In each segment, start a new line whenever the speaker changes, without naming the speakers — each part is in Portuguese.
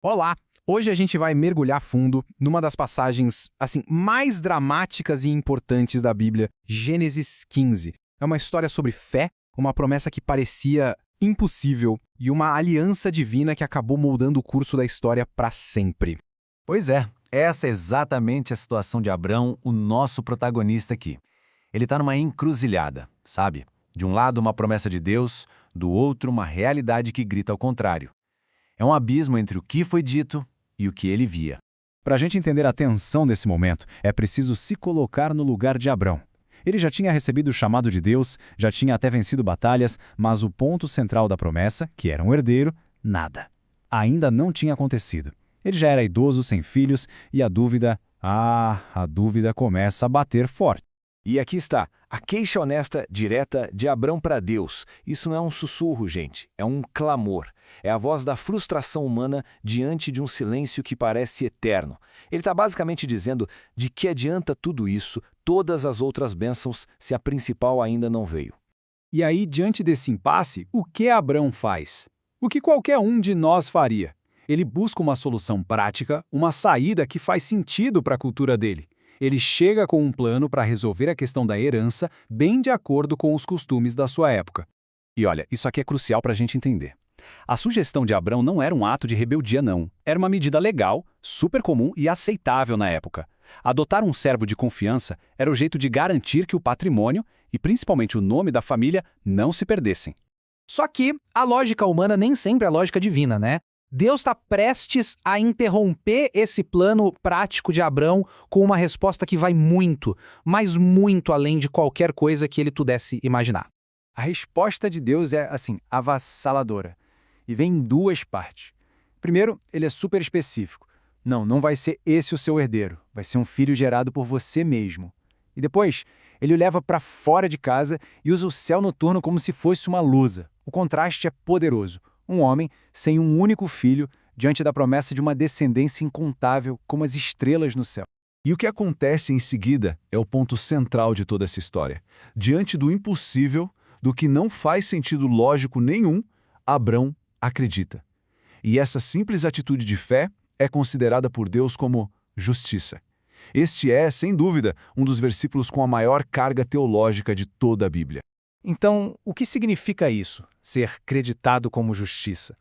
Olá! Hoje a gente vai mergulhar fundo numa das passagens mais dramáticas e importantes da Bíblia, Gênesis 15. É uma história sobre fé, uma promessa que parecia impossível e uma aliança divina que acabou moldando o curso da história para sempre.
Pois é, essa é exatamente a situação de Abrão, o nosso protagonista aqui. Ele está numa encruzilhada, sabe? De um lado uma promessa de Deus, do outro uma realidade que grita ao contrário. É um abismo entre o que foi dito e o que ele via.
Para a gente entender a tensão desse momento, é preciso se colocar no lugar de Abrão. Ele já tinha recebido o chamado de Deus, já tinha até vencido batalhas, mas o ponto central da promessa, que era um herdeiro, nada. Ainda não tinha acontecido. Ele já era idoso, sem filhos, e a dúvida começa a bater forte.
E aqui está, a queixa honesta, direta, de Abrão para Deus. Isso não é um sussurro, gente, é um clamor. É a voz da frustração humana diante de um silêncio que parece eterno. Ele está basicamente dizendo de que adianta tudo isso, todas as outras bênçãos, se a principal ainda não veio.
E aí, diante desse impasse, o que Abrão faz? O que qualquer um de nós faria. Ele busca uma solução prática, uma saída que faz sentido para a cultura dele. Ele chega com um plano para resolver a questão da herança bem de acordo com os costumes da sua época. E olha, isso aqui é crucial para a gente entender. A sugestão de Abrão não era um ato de rebeldia, não. Era uma medida legal, super comum e aceitável na época. Adotar um servo de confiança era o jeito de garantir que o patrimônio, e principalmente o nome da família, não se perdessem.
Só que a lógica humana nem sempre é lógica divina, né? Deus está prestes a interromper esse plano prático de Abrão com uma resposta que vai muito, mas muito além de qualquer coisa que ele pudesse imaginar.
A resposta de Deus é, avassaladora. E vem em duas partes. Primeiro, ele é super específico. Não vai ser esse o seu herdeiro. Vai ser um filho gerado por você mesmo. E depois, ele o leva para fora de casa e usa o céu noturno como se fosse uma lousa. O contraste é poderoso. Um homem sem um único filho diante da promessa de uma descendência incontável como as estrelas no céu.
E o que acontece em seguida é o ponto central de toda essa história. Diante do impossível, do que não faz sentido lógico nenhum, Abrão acredita. E essa simples atitude de fé é considerada por Deus como justiça. Este é, sem dúvida, um dos versículos com a maior carga teológica de toda a Bíblia.
Então, o que significa isso, ser creditado como justiça?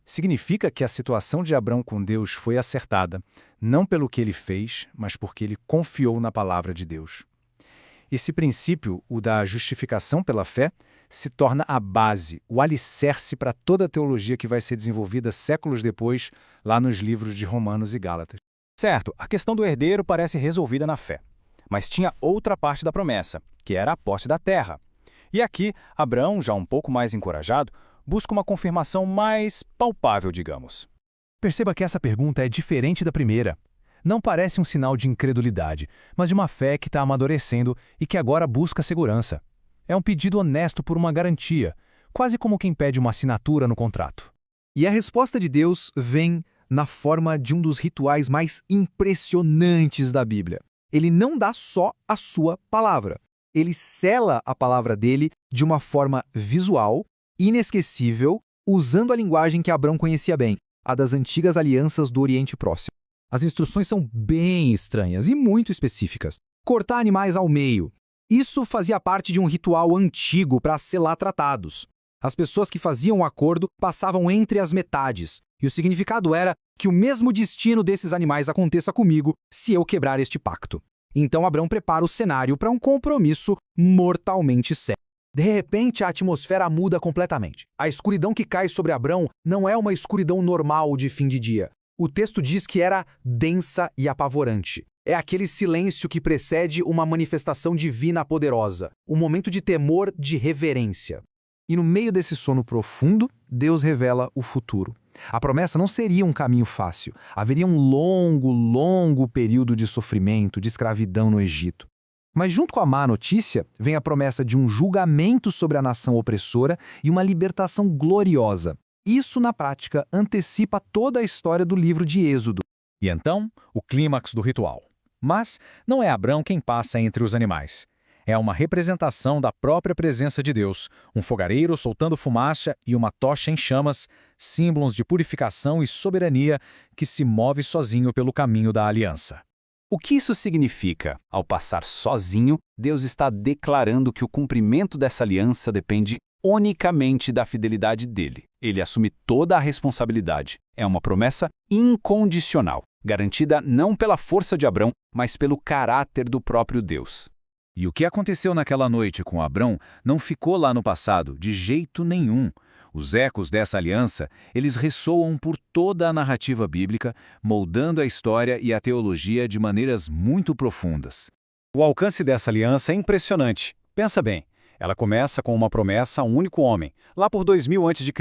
Significa que a situação de Abrão com Deus foi acertada, não pelo que ele fez, mas porque ele confiou na palavra de Deus. Esse princípio, o da justificação pela fé, se torna a base, o alicerce para toda a teologia que vai ser desenvolvida séculos depois, lá nos livros de Romanos e Gálatas.
Certo, a questão do herdeiro parece resolvida na fé. Mas tinha outra parte da promessa, que era a posse da terra. E aqui, Abrão, já um pouco mais encorajado, busca uma confirmação mais palpável, digamos. Perceba que essa pergunta é diferente da primeira. Não parece um sinal de incredulidade, mas de uma fé que está amadurecendo e que agora busca segurança. É um pedido honesto por uma garantia, quase como quem pede uma assinatura no contrato.
E a resposta de Deus vem na forma de um dos rituais mais impressionantes da Bíblia. Ele não dá só a sua palavra. Ele sela a palavra dele de uma forma visual, inesquecível, usando a linguagem que Abrão conhecia bem, a das antigas alianças do Oriente Próximo. As instruções são bem estranhas e muito específicas. Cortar animais ao meio. Isso fazia parte de um ritual antigo para selar tratados. As pessoas que faziam o acordo passavam entre as metades, e o significado era que o mesmo destino desses animais aconteça comigo se eu quebrar este pacto. Então Abrão prepara o cenário para um compromisso mortalmente sério. De repente, a atmosfera muda completamente. A escuridão que cai sobre Abrão não é uma escuridão normal de fim de dia. O texto diz que era densa e apavorante. É aquele silêncio que precede uma manifestação divina poderosa, um momento de temor, de reverência. E no meio desse sono profundo, Deus revela o futuro. A promessa não seria um caminho fácil. Haveria um longo período de sofrimento, de escravidão no Egito. Mas junto com a má notícia, vem a promessa de um julgamento sobre a nação opressora e uma libertação gloriosa. Isso, na prática, antecipa toda a história do livro de Êxodo.
E então, o clímax do ritual. Mas não é Abrão quem passa entre os animais.
É uma representação da própria presença de Deus, um fogareiro soltando fumaça e uma tocha em chamas, símbolos de purificação e soberania que se move sozinho pelo caminho da aliança.
O que isso significa? Ao passar sozinho, Deus está declarando que o cumprimento dessa aliança depende unicamente da fidelidade dele. Ele assume toda a responsabilidade. É uma promessa incondicional, garantida não pela força de Abrão, mas pelo caráter do próprio Deus.
E o que aconteceu naquela noite com Abrão não ficou lá no passado, de jeito nenhum. Os ecos dessa aliança, eles ressoam por toda a narrativa bíblica, moldando a história e a teologia de maneiras muito profundas.
O alcance dessa aliança é impressionante. Pensa bem, ela começa com uma promessa a um único homem, lá por 2000 a.C.,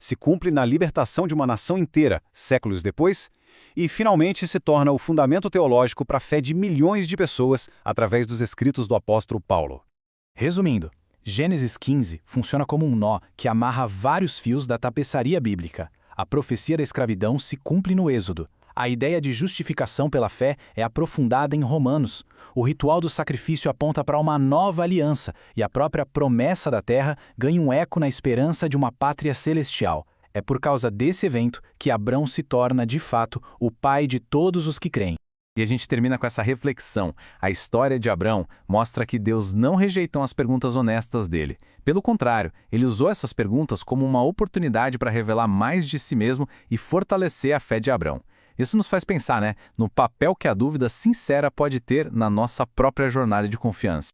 se cumpre na libertação de uma nação inteira, séculos depois, e finalmente se torna o fundamento teológico para a fé de milhões de pessoas através dos escritos do apóstolo Paulo. Resumindo, Gênesis 15 funciona como um nó que amarra vários fios da tapeçaria bíblica. A profecia da escravidão se cumpre no Êxodo. A ideia de justificação pela fé é aprofundada em Romanos. O ritual do sacrifício aponta para uma nova aliança e a própria promessa da terra ganha um eco na esperança de uma pátria celestial. É por causa desse evento que Abrão se torna, de fato, o pai de todos os que creem.
E a gente termina com essa reflexão. A história de Abrão mostra que Deus não rejeitou as perguntas honestas dele. Pelo contrário, ele usou essas perguntas como uma oportunidade para revelar mais de si mesmo e fortalecer a fé de Abrão. Isso nos faz pensar, no papel que a dúvida sincera pode ter na nossa própria jornada de confiança.